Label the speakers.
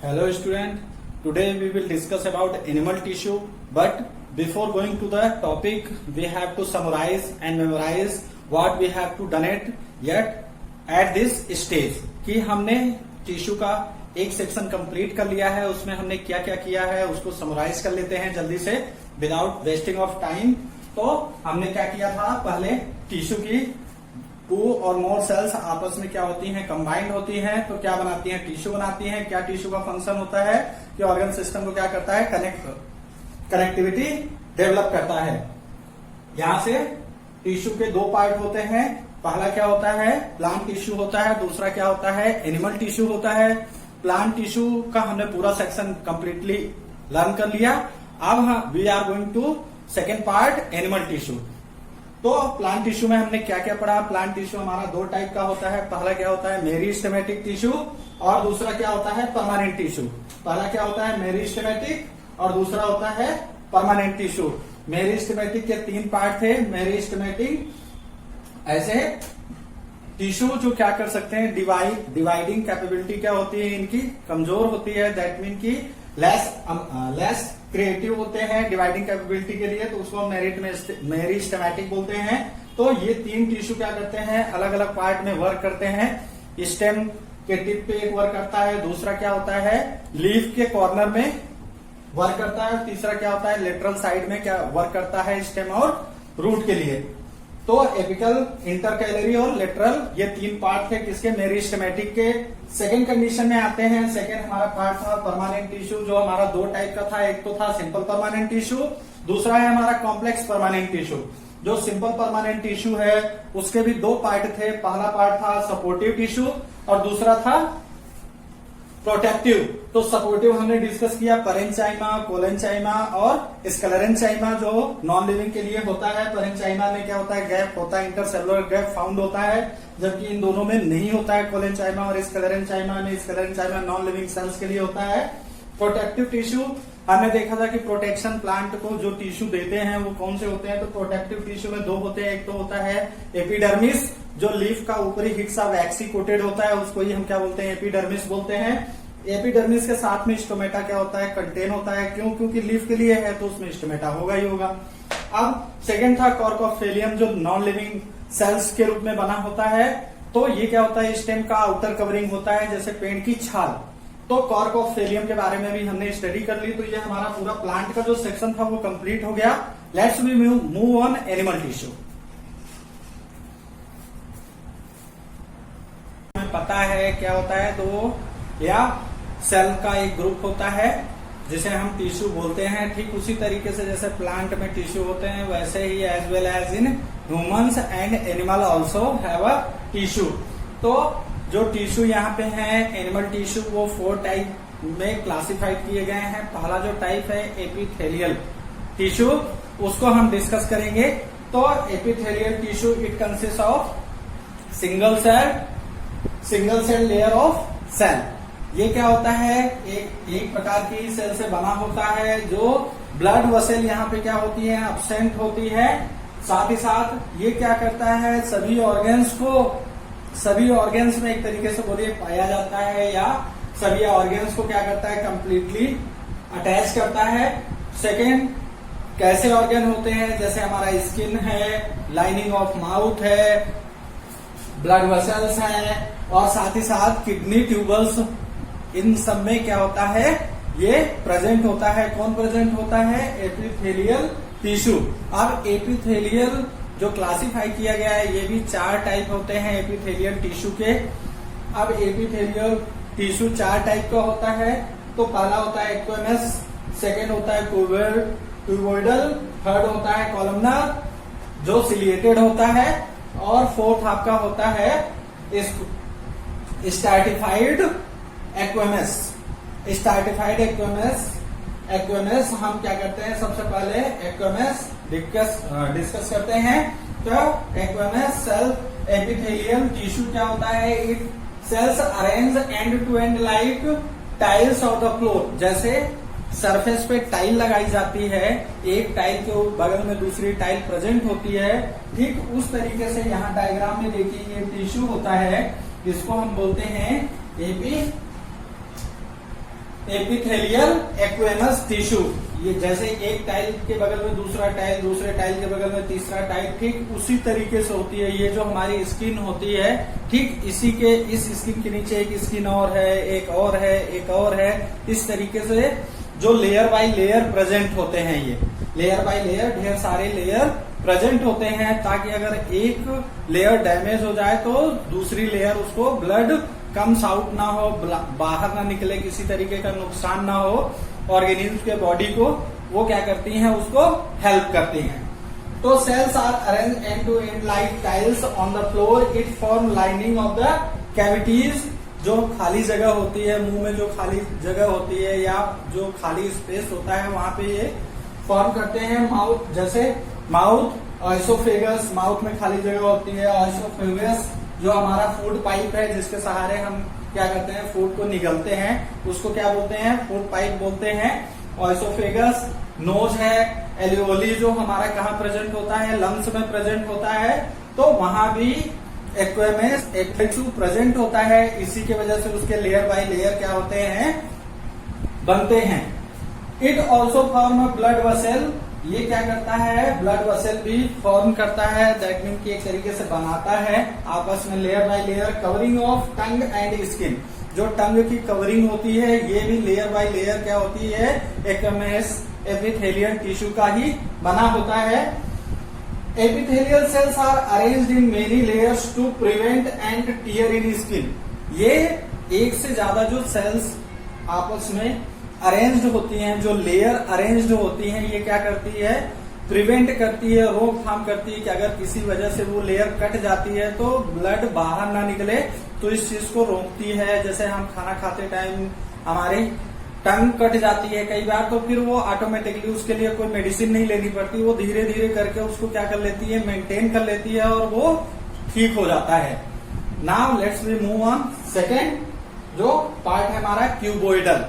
Speaker 1: Hello student, today we will discuss about animal tissue, but before going to the topic we have to summarize and memorize what we have to done it yet at this stage कि हमने tissue का एक section complete कर लिया है, उसमें हमने क्या क्या किया है उसको समराइज कर लेते हैं जल्दी से विदाउट वेस्टिंग ऑफ टाइम। तो हमने क्या किया था, पहले टिश्यू की 2 और मोर सेल्स आपस में क्या होती हैं, कंबाइंड होती हैं, तो क्या बनाती हैं, टिश्यू बनाती हैं। क्या टिश्यू का फंक्शन होता है कि ऑर्गन सिस्टम को क्या करता है, कनेक्टिविटी डेवलप करता है। यहां से टिश्यू के 2 पार्ट होते हैं, पहला क्या होता है, प्लांट टिश्यू होता है, दूसरा क्या होता है, एनिमल टिश्यू होता है। प्लांट टिश्यू का हमने पूरा सेक्शन कंप्लीटली लर्न कर लिया। अब we are going to second part, animal tissue. तो प्लांट टिश्यू में हमने क्या क्या पढ़ा, प्लांट टिश्यू हमारा 2 टाइप का होता है, पहला क्या होता है मेरिस्टेमेटिक टिश्यू और दूसरा क्या होता है परमानेंट टिश्यू। पहला क्या होता है मेरिस्टेमेटिक और दूसरा होता है परमानेंट टिश्यू। मेरिस्टेमेटिक के 3 पार्ट थे। मेरिस्टेमेटिक ऐसे टिश्यू जो क्या कर सकते हैं, डिवाइडिंग कैपेबिलिटी क्या होती है, इनकी कमजोर होती है, दैट मीन की लेस क्रिएटिव होते हैं डिवाइडिंग कैपेबिलिटी के लिए, तो उसको हम मेरिस्टेमेटिक बोलते हैं। तो ये 3 टिश्यू क्या करते हैं, अलग अलग पार्ट में वर्क करते हैं। स्टेम के टिप पे एक वर्क करता है, दूसरा क्या होता है लीफ के कॉर्नर में वर्क करता है, तीसरा क्या होता है लेटरल साइड में क्या वर्क करता है स्टेम और रूट के लिए। तो एपिकल, इंटरकैलरी और लेटरल ये 3 पार्ट थे किसके, मेरिस्टेमेटिक के। सेकंड कंडीशन में आते हैं, सेकंड हमारा पार्ट था परमानेंट टिश्यू, जो हमारा 2 टाइप का था, एक तो था सिंपल परमानेंट टिश्यू, दूसरा है हमारा कॉम्प्लेक्स परमानेंट टिश्यू। जो सिंपल परमानेंट टिश्यू है उसके भी 2 पार्ट थे, पहला पार्ट था सपोर्टिव टिश्यू और दूसरा था प्रोटेक्टिव। तो सपोर्टिव हमने डिस्कस किया परेंचाइमा, कोलेंचाइमा और स्क्लेरेंचाइमा जो नॉन लिविंग के लिए होता है। परेंचाइमा में क्या होता है, गैप होता है, इंटरसेलुलर गैप फाउंड होता है, जबकि इन दोनों में नहीं होता है, कोलेंचाइमा और स्क्लेरेंचाइमा में। स्क्लेरेंचाइमा नॉन लिविंग सेल्स के लिए होता है। प्रोटेक्टिव टिश्यू हमने देखा था कि प्रोटेक्शन प्लांट को जो टिश्यू देते हैं वो कौन से होते हैं, तो प्रोटेक्टिव टिश्यू में 2 होते हैं, एक तो होता है एपिडर्मिस जो लीफ का ऊपरी हिस्सा वैक्सी कोटेड होता है, उसको ही हम क्या बोलते हैं एपिडर्मिस बोलते हैं। एपिडर्मिस के साथ में स्टोमेटा क्या होता है, कंटेन होता है, क्यों, क्योंकि लीफ के लिए है तो उसमें स्टोमेटा होगा ही होगा। अब सेकेंड था कॉर्कोफेलियम जो नॉन लिविंग सेल्स के रूप में बना होता है। तो ये क्या होता है, स्टेम का आउटर कवरिंग होता है जैसे पेड़ की छाल। तो कॉर्कोफेलियम के बारे में भी हमने स्टडी कर ली। तो ये हमारा पूरा प्लांट का जो सेक्शन था वो कंप्लीट हो गया। Let's we move on animal tissue. हमें पता है क्या होता है, तो या सेल का एक ग्रुप होता है जिसे हम टिश्यू बोलते हैं। ठीक उसी तरीके से जैसे प्लांट में टिश्यू होते हैं वैसे ही as well as in humans and animal also have a tissue. तो जो टिश्यू यहाँ पे है एनिमल टिश्यू वो 4 टाइप में क्लासिफाइड किए गए हैं। पहला जो टाइप है एपिथेलियल टिश्यू, उसको हम डिस्कस करेंगे। तो epithelial tissue it consist of single cell layer of cell. ये क्या होता है, एक प्रकार की सेल से बना होता है, जो ब्लड वेसल यहाँ पे क्या होती है, एब्सेंट होती है। साथ ही साथ ये क्या करता है, सभी ऑर्गन्स में एक तरीके से बोलिए पाया जाता है, या सभी ऑर्गन्स को क्या करता है, कंप्लीटली अटैच करता है। सेकेंड, कैसे ऑर्गन होते हैं, जैसे हमारा स्किन है, लाइनिंग ऑफ माउथ है, ब्लड वेसल्स है और साथ ही साथ किडनी ट्यूबल्स, इन सब में क्या होता है, ये प्रेजेंट होता है। कौन प्रेजेंट होता है, एपिथेलियल टिश्यू। अब एपिथेलियल जो क्लासिफाई किया गया है ये भी 4 टाइप होते हैं एपिथेलियल टिश्यू के। अब एपिथेलियल टिश्यू 4 टाइप का होता है। तो पहला होता है एक्वेमस, सेकेंड होता है क्यूबोइडल, थर्ड होता है कॉलमनर जो सिलिएटेड होता है, और फोर्थ आपका होता है स्ट्रैटिफाइड एक्वेमस। स्ट्रैटिफाइड एक्वेमस हम क्या करते हैं, सबसे पहले एक्वेमस डिस्कस करते हैं। तो एक्वेमस सेल एपिथेलियल टिश्यू क्या होता है, it cells arrange end to end like tiles of the floor. जैसे सरफेस पे टाइल लगाई जाती है, एक टाइल के बगल में दूसरी टाइल प्रेजेंट होती है, ठीक उस तरीके से यहाँ डायग्राम में देखिए ये टिश्यू होता है, इसको हम बोलते हैं एपिथेलियल एक्वेनस टिश्यू, ये जैसे एक टाइल के बगल में दूसरा टाइल, दूसरे टाइल के बगल में तीसरा टाइल, ठीक उसी तरीके से होती है ये जो हमारी स्किन होती है। ठीक इसी के इस स्किन के नीचे एक स्किन और है, एक और है, एक और है। इस तरीके से जो लेयर बाय लेयर प्रेजेंट होते हैं, ये लेयर बाय लेयर ढेर सारे लेयर प्रेजेंट होते हैं, ताकि अगर एक लेयर डैमेज हो जाए तो दूसरी लेयर उसको ब्लड कम्स आउट ना हो, बाहर ना निकले, किसी तरीके का नुकसान ना हो ऑर्गेनिज्म के बॉडी को, वो क्या करती हैं, उसको हेल्प करती हैं। तो cells are arrange end to end like tiles on the floor, it form lining of the cavities. जो खाली जगह होती है, मुंह में जो खाली जगह होती है या जो खाली स्पेस होता है, वहां पे ये फॉर्म करते हैं। माउथ, जैसे माउथ, ऑइसोफेगस, माउथ में खाली जगह होती है। ऑइसोफेगस जो हमारा फूड पाइप है, जिसके सहारे हम क्या करते हैं, फूड को निगलते हैं, उसको क्या बोलते हैं, फूड पाइप बोलते हैं, ऑइसोफेगस। नोज है, एलियोली जो हमारा कहाँ प्रेजेंट होता है, लंग्स में प्रेजेंट होता है, तो वहां भी एक्वेमस टिश्यू प्रेजेंट होता है। इसी के वजह से उसके लेयर बाय लेयर क्या होते हैं, बनते हैं। It also form a blood vessel, ये क्या करता है, ब्लड वेसल भी फॉर्म करता है, दैट मीन कि एक तरीके से बनाता है आपस में layer by layer. Covering of tongue and skin, जो टंग की कवरिंग होती है, ये भी लेयर बाय लेयर क्या होती है, एक्वेमस एपिथेलियल टिश्यू का ही बना होता है। Epithelial cells are arranged in many layers to prevent and tear in skin. ये एक से ज्यादा जो सेल्स आपस में अरेंज्ड होती हैं, जो लेयर अरेंज्ड होती हैं, ये क्या करती है, प्रिवेंट करती है, रोकथाम करती है कि अगर किसी वजह से वो लेयर कट जाती है तो ब्लड बाहर ना निकले, तो इस चीज को रोकती है। जैसे हम खाना खाते टाइम हमारी टंग कट जाती है कई बार, तो फिर वो ऑटोमेटिकली उसके लिए कोई मेडिसिन नहीं लेनी पड़ती, वो धीरे धीरे करके उसको क्या कर लेती है, मेंटेन कर लेती है और वो ठीक हो जाता है। Now let's we move on second जो पार्ट है हमारा क्यूबोइडल।